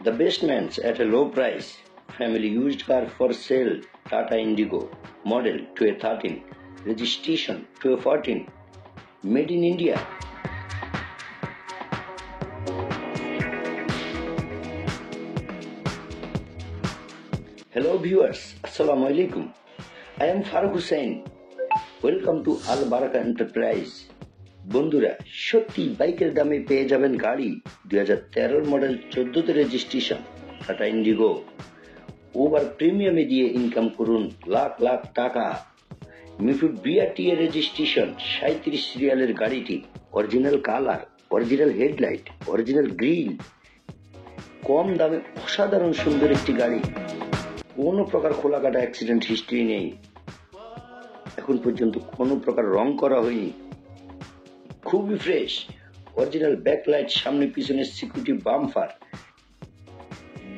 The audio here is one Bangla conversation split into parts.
The basements at a low price. Family used car for sale. Tata Indigo. Model 2013. Registration 2014. Made in India. Hello viewers. Assalamu alaikum. I am Farooq Hussain. Welcome to Al Baraka Enterprise. বন্ধুরা সত্যি বাইকের দামে পেয়ে যাবেন গাড়ি 2013 মডেল 14তে রেজিস্ট্রেশন টাটা ইন্ডিগো। ওভার প্রিমিয়ামে দিয়ে ইনকাম করুন লাখ লাখ টাকা। মিফুড বিআরটি এর রেজিস্ট্রেশন 37 সিরিয়ালের গাড়িটি original colour, original headlight, original grill, কম দামে অসাধারণ সুন্দর একটি গাড়ি। কোনো প্রকার খোলাকাটা অ্যাক্সিডেন্ট হিস্ট্রি নেই, এখন পর্যন্ত কোনো প্রকার রং করা হয়নি, খুবই ফ্রেশ। অরিজিনাল ব্যাকলাইট, সামনে পিছনে security bumper,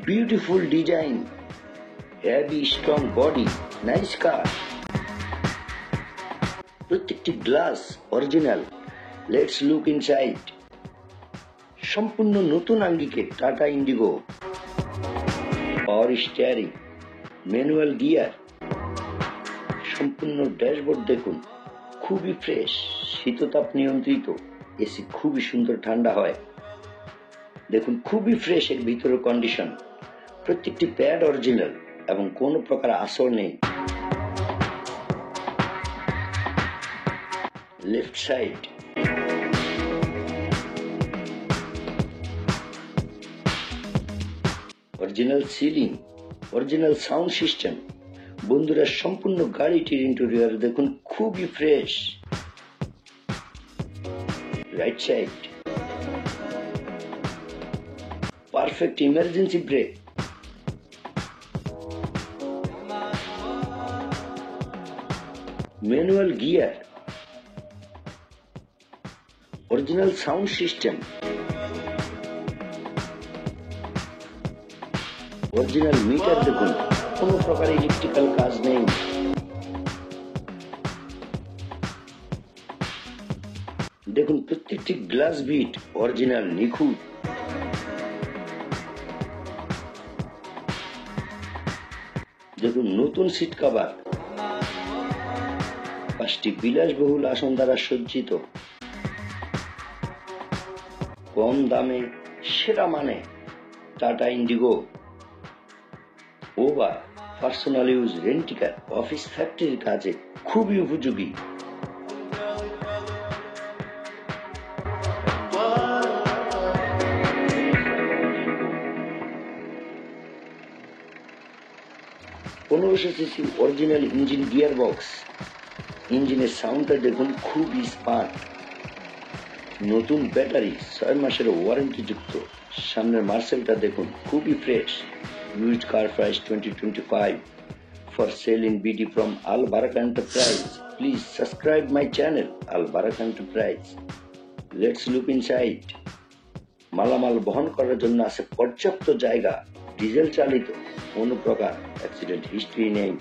beautiful design, heavy strong body, nice car. প্রত্যেকটি glass original. Let's look inside. সম্পূর্ণ নতুন আঙ্গিকে Tata Indigo. Power steering, manual gear, সম্পূর্ণ ড্যাশবোর্ড দেখুন, খুবই ফ্রেশ, শীততাপ নিয়ন্ত্রিত, এসি খুবই সুন্দর ঠান্ডা হয়। দেখুন খুবই ফ্রেশ এর ভিতরের কন্ডিশন। প্রত্যেকটি প্যাড অরিজিনাল এবং কোনো প্রকার আসর নেই। Left side, original ceiling, original sound system. বন্ধুরা সম্পূর্ণ গাড়িটির ইন্টেরিয়র দেখুন, খুবই fresh. Right side, perfect emergency break, manual gear, original sound system, original metre দেখুন, কোনো প্রকার ইলেকট্রিক্যাল কাজ নেই। দেখুন প্রত্যেকটি গ্লাস বিট অরিজিনাল, নিখুঁত। দেখুন নতুন সিট কভার, 5টি বিলাসবহুল আসন দ্বারা সজ্জিত। কম দামে সেরা মানে tata Indigo. Over personal use, রেন্টিকার, office ফ্যাক্টরির কাজে খুবই উপযোগী। CC original engine gear box. ইঞ্জিনের সাউন্ডটা দেখুন খুবই স্মার্ট। নতুন ব্যাটারি, 6 মাসের ওয়ারেন্টি যুক্ত। সামনের মার্সেলটা দেখুন খুবই fresh. Used car price 2025 for sale in BD from Al Baraka Enterprise. Please subscribe my channel Al Baraka Enterprise. Let's look inside. মালামাল বহন করার জন্য আছে পর্যাপ্ত জায়গা। ডিজেল চালিত, কোনো প্রকার অ্যাক্সিডেন্ট হিস্ট্রি নেই।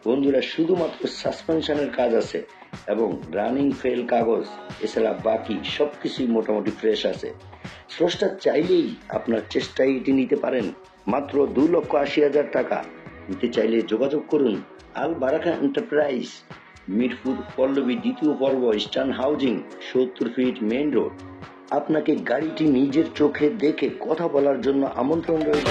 বন্ধুরা শুধুমাত্র সাসপেনশনের কাজ আছে এবং রানিং ফেল কাগজ, এছাড়া বাকি সবকিছুই মোটামুটি ফ্রেশ আছে। স্রষ্টা চাইলেই আপনার চেষ্টায় এটি নিতে পারেন মাত্র 2,80,000 টাকা। নিতে চাইলে যোগাযোগ করুন আল বারাকা এন্টারপ্রাইজ, মিরপুর পল্লবী 2য় পর্ব, eastern housing, 70 feet main road. আপনাকে গাড়িটি নিজের চোখে দেখে কথা বলার জন্য আমন্ত্রণ রইল।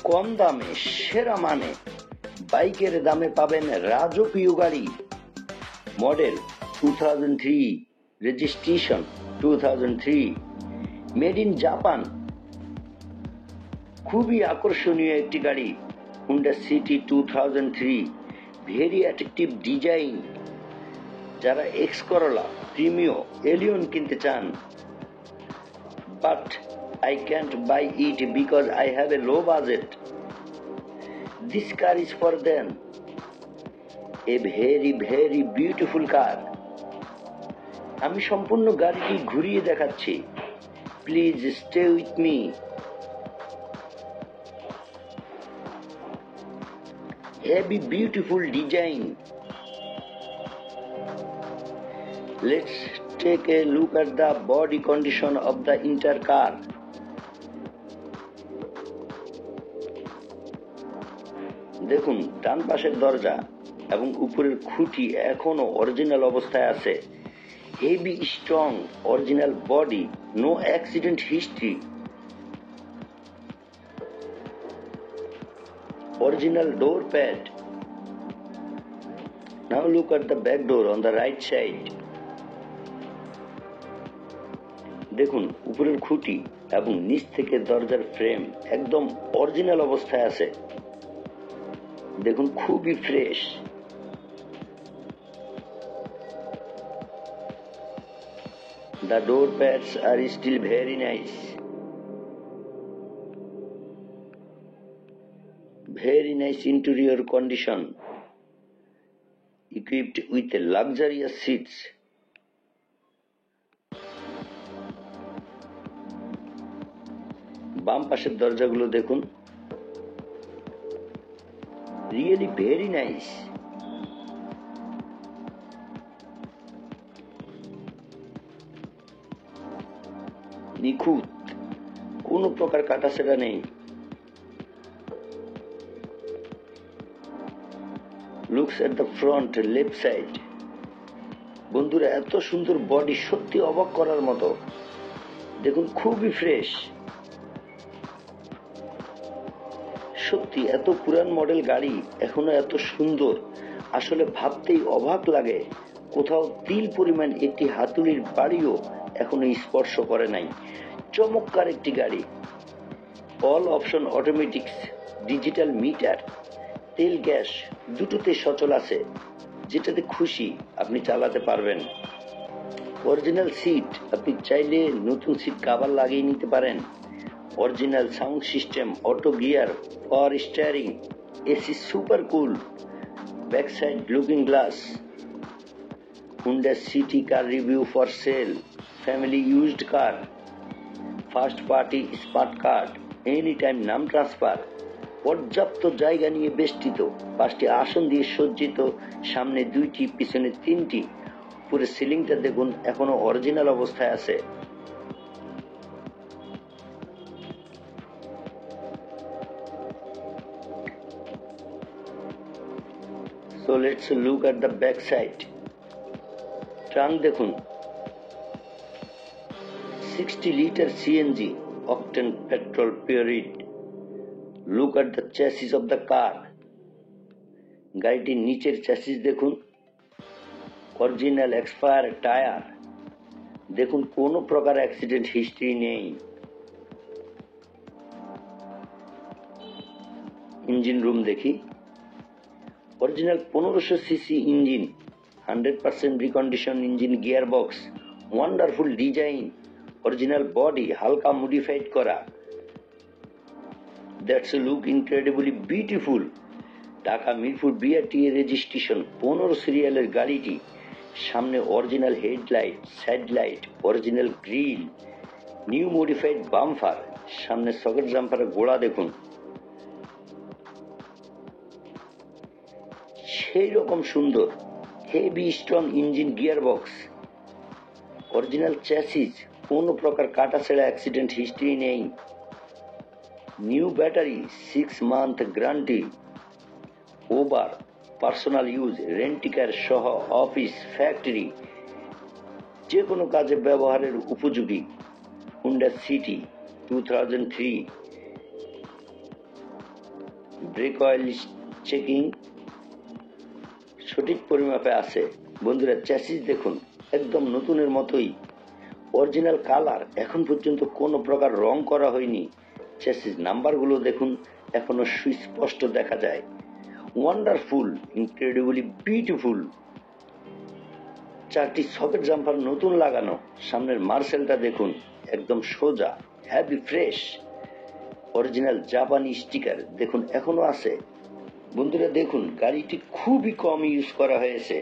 কম দামে সেরা মানে বাইকের দামে পাবেন রাজকীয় গাড়ি। Model 2003, registration 2003, made in Japan. খুবই আকর্ষণীয় একটি গাড়ি, Honda city 2003, very attractive design. যারা এক্স করোলা, প্রিমিও, এলিয়ন কিনতে চান, but I can't buy it because I have a low budget. This car is for them. A very very beautiful car. আমি সম্পূর্ণ গাড়িটি ঘুরিয়ে দেখাচ্ছি। Please stay with me. Heavy beautiful design. Let's take a look at the body condition of the entire car. দেখুন ডান পাশের দরজা এবং উপরের খুঁটি এখনো অরিজিনাল অবস্থায় আছে। Heavy strong original body, no accident history. Original door pad. Now look at the back door on the right side. দেখুন উপরের খুঁটি এবং নিচ থেকে দরজার ফ্রেম একদম অরিজিনাল অবস্থায় আছে। দেখুন খুবই fresh. The door pads are still very nice. Very nice interior condition, equipped with luxurious seats. বাম পাশের দরজাগুলো দেখুন, really very nice. নিখুঁত, কোনো প্রকার কাটাছেঁড়া নেই। Looks at the front left side. বন্ধুরা এত সুন্দর বডি সত্যি অবাক করার মতো। দেখুন খুবই ফ্রেশ। সত্যি এত পুরান মডেল গাড়ি এখনো এত সুন্দর, আসলে ভাবতেই অবাক লাগে। কোথাও তিল পরিমাণ একটি হাতুড়ির বাড়িও এখনো স্পর্শ করে নাই। চমৎকার একটি গাড়ি। All option automatics, digital meter, তেল গ্যাস দুটোতে সচল আছে। যেটাতে খুশি আপনি চালাতে পারবেন। অরিজিনাল সিট, আপনি চাইলে নতুন সিট কভার লাগিয়ে নিতে পারেন। Original sound system, auto gear, power steering, AC super cool, back side looking glass. Honda City car review for sale, family used car, first party smart card, anytime নাম ট্রান্সফার। পর্যাপ্ত জায়গা নিয়ে বেষ্টিত, 5টি আসন দিয়ে সজ্জিত, সামনে 2টি পিছনে 3টি। পুরো সিলিংটা দেখুন এখনো অরিজিনাল অবস্থায় আছে। So let's look at the back side. Trunk দেখুন, 60 litre CNG octane petrol pure. Look at the chassis of the car. গাড়িটির নিচের চ্যাসিস দেখুন, অরিজিনাল এক্সপায়ার টায়ার। দেখুন কোনো প্রকার অ্যাক্সিডেন্ট হিস্ট্রি নেই। ইঞ্জিন রুম দেখি, original 1500 CC engine, 100% recondition engine, gear box, wonderful design, original body হালকা মডিফাইড করা। That's look incredibly beautiful. Dhaka Mirpur BRTA registration 15 সিরিয়ালের গাড়িটি। সামনে original headlight, side light, original grill, new modified bumper, সামনে সকেট জাম্পারের গোড়া দেখুন সেই রকম সুন্দর। Heavy strong engine, gear box, original chassis, কোনো প্রকার কাটাছেঁড়া অ্যাক্সিডেন্ট হিস্ট্রি নেই। New battery, 6 month guarantee, over personal use, রেন্টিকার সহ অফিস, ফ্যাক্টরি যে কোনো কাজে ব্যবহারের উপযোগী। Honda city 2003, break oil checking সঠিক পরিমাপে আছে। বন্ধুরা চ্যাসিস দেখুন একদম নতুনের মতোই, অরিজিনাল কালার, এখন পর্যন্ত কোনো প্রকার রং করা হয়নি। চ্যাসিস নাম্বারগুলো দেখুন এখনো সুস্পষ্ট দেখা যায়। Wonderful, incredibly beautiful. 4টি সকেট জাম্পার নতুন লাগানো। সামনের মার্সেলটা দেখুন একদম সোজা, হ্যাভি ফ্রেশ। অরিজিনাল জাপানি স্টিকার দেখুন এখনো আছে। বন্ধুরা দেখুন গাড়িটি খুবই কম ইউজ করা হয়েছে।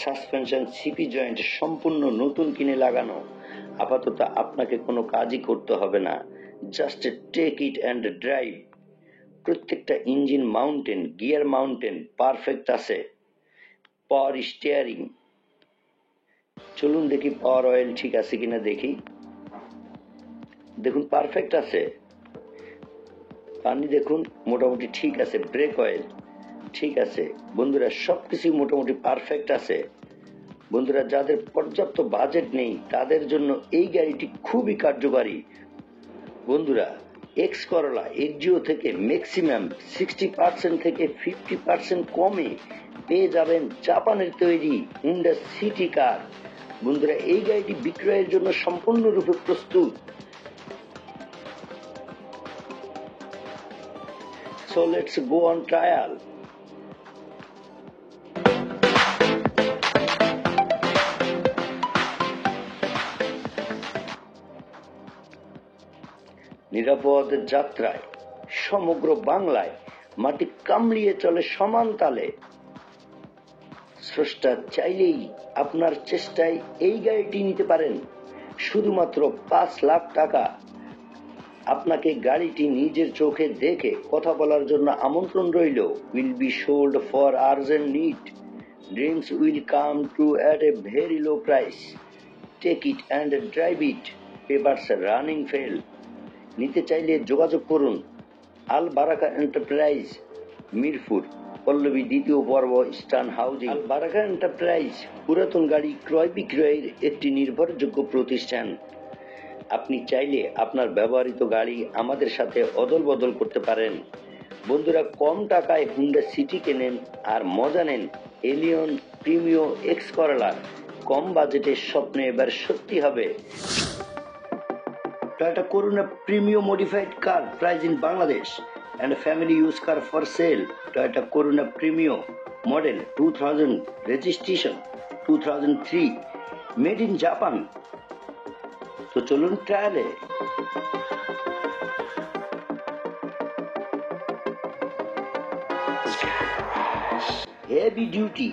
সাসপেনশন, সিপি জয়েন্ট সম্পূর্ণ নতুন কিনে লাগানো। আপাতত আপনাকে কোনো কাজই করতে হবে না, just take it and drive. প্রত্যেকটা engine mounting, gear mounting perfect আছে। পাওয়ার স্টিয়ারিং, চলুন দেখি পাওয়ার অয়েল ঠিক আছে কিনা দেখি। দেখুন পারফেক্ট আছে, পানি দেখুন মোটামুটি ঠিক আছে, ব্রেক অয়েল ঠিক আছে। বন্ধুরা সবকিছু মোটামুটি পারফেক্ট আছে। বন্ধুরা যাদের পর্যাপ্ত বাজেট নেই তাদের জন্য এই গাড়িটি খুবই কার্যকারী। বন্ধুরা এক্স করলা এক্সিও থেকে ম্যাক্সিমাম 60% থেকে 50% কমে পেয়ে যাবেন জাপানের তৈরি হুন্ডা সিটি কার। বন্ধুরা এই গাড়িটি বিক্রয়ের জন্য সম্পূর্ণরূপে প্রস্তুত। So let's go on trial. নিরাপদ যাত্রায় সমগ্র বাংলায় মাটি কামড়িয়ে চলে সমান তালে। স্রষ্টা চাইলেই আপনার চেষ্টায় এই গাড়িটি নিতে পারেন শুধুমাত্র 5 লাখ টাকা। আপনাকে গাড়িটি নিজের চোখে দেখে কথা বলার জন্য আমন্ত্রণ রইল। Will be sold for urgent need, dreams will come to at a very low price, take it and drive it, papers running full. নিতে চাইলে যোগাযোগ করুন আল বারাকা এন্টারপ্রাইজ, মিরপুর, পল্লবী দ্বিতীয় পর্ব, স্টান হাউজিং। আল বারাকা এন্টারপ্রাইজ পুরাতন গাড়ি ক্রয় বিক্রয়ের একটি নির্ভরযোগ্য প্রতিষ্ঠান। আপনি চাইলে আপনার ব্যবহৃত গাড়ি আমাদের সাথে অদল বদল করতে পারেন। বন্ধুরা কম টাকায় হুন্ডা সিটি কেনেন আর মজা নেন এলিয়ন প্রিমিও এক্স করলা। কম বাজেটের স্বপ্ন এবার সত্যি হবে। Toyota Corona Premium Modified Car price in Bangladesh and a family used car for sale. Toyota Corona Premium model 2000, registration 2003, made in Japan. তো চলুন ট্রায়ালে। হেভি ডিউটি,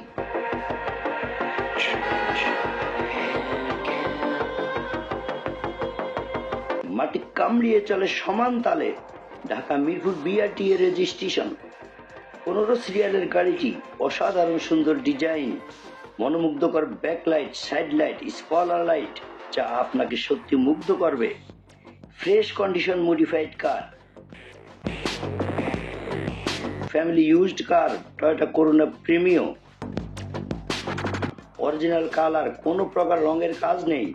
মাটি কামড়িয়ে চলে সমান তালে। ঢাকা মিরপুর বিআরটি এর রেজিস্ট্রেশন। 15 সিরিয়ালের গাড়িটি অসাধারণ সুন্দর ডিজাইন, মনোমুগ্ধকর backlight, side light, spoiler light যা আপনাকে সত্যি মুগ্ধ করবে। Fresh condition modified car, family used car Toyota Corona Premio. Original colour, কোনো প্রকার রঙের কাজ নেই।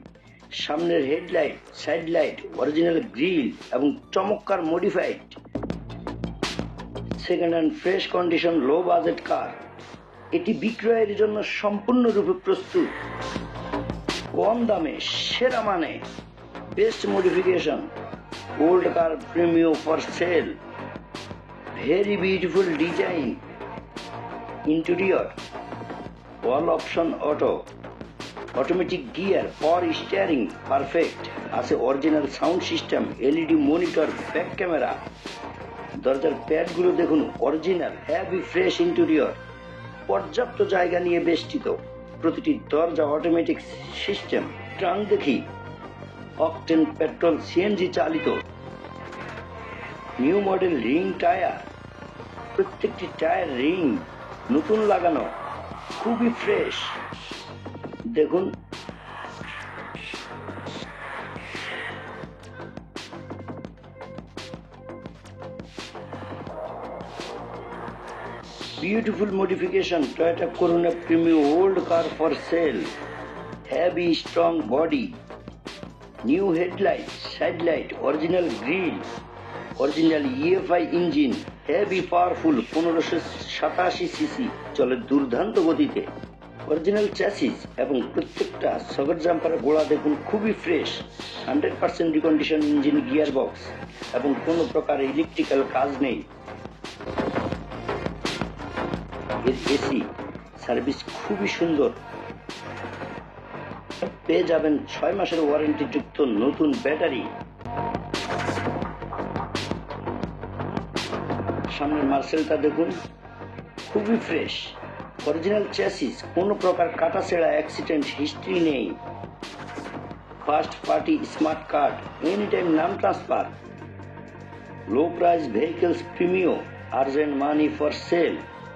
সামনের headlight, side light, original grill এবং চমৎকার modified. Second hand fresh condition low budget car. এটি বিক্রয়ের জন্য সম্পূর্ণরূপে প্রস্তুত। কম দামে সেরা মানে, best modification, old car Premio for sale. Very beautiful design, interior, all option auto, automatic gear, power steering perfect আছে। Original sound system, LED monitor, back camera. দরজার প্যাডগুলো দেখুন অরিজিনাল, হেভি ফ্রেশ ইন্টেরিয়র, পর্যাপ্ত জায়গা নিয়ে বেষ্টিত। প্রতিটি দরজা অটোমেটিক সিস্টেম। ট্রাঙ্ক দেখি, অকটেন পেট্রোল সিএনজি চালিত। নিউ মডেল রিং টায়ার, প্রত্যেকটি টায়ার রিং নতুন লাগানো, খুবই ফ্রেশ। দেখুন beautiful modification Toyota Corona Premium old car for sale. Heavy strong body, new headlight, side light, original grille, original EFI engine, heavy powerful 1587 CC, চলে দুর্দান্ত গতিতে। অরিজিনাল চ্যাসিস এবং প্রত্যেকটা সকেট জাম্পারের গোড়া দেখুন খুবই fresh. 100% recondition engine, gear box এবং কোনো প্রকার ইলেকট্রিক্যাল কাজ নেই। এর এসি সার্ভিস খুবই সুন্দর। পেয়ে যাবেন 6 মাসের ওয়ারেন্টি যুক্ত নতুন ব্যাটারি। সামনের মার্সেলটা দেখুন খুবই ফ্রেশ। অরিজিনাল চ্যাসিস, কোনো প্রকার কাটাছেঁড়া অ্যাক্সিডেন্ট হিস্ট্রি নেই। First party smart card, any time নাম transfer. Low price vehicles Premio, urgent money for sale,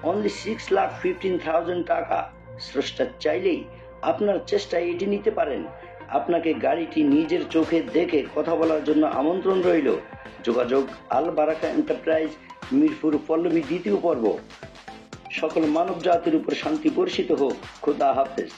only 6,15,000 টাকা। স্রষ্টা চাইলেই আপনার চেষ্টায় এটি নিতে পারেন। আপনাকে গাড়িটি নিজের চোখে দেখে কথা বলার জন্য আমন্ত্রণ রইল। যোগাযোগ আল বারাকা এন্টারপ্রাইজ, মিরপুর পল্লবী, 2য় পর্ব। সকল মানব জাতির উপর শান্তি বর্ষিত হোক। খোদা হাফেজ।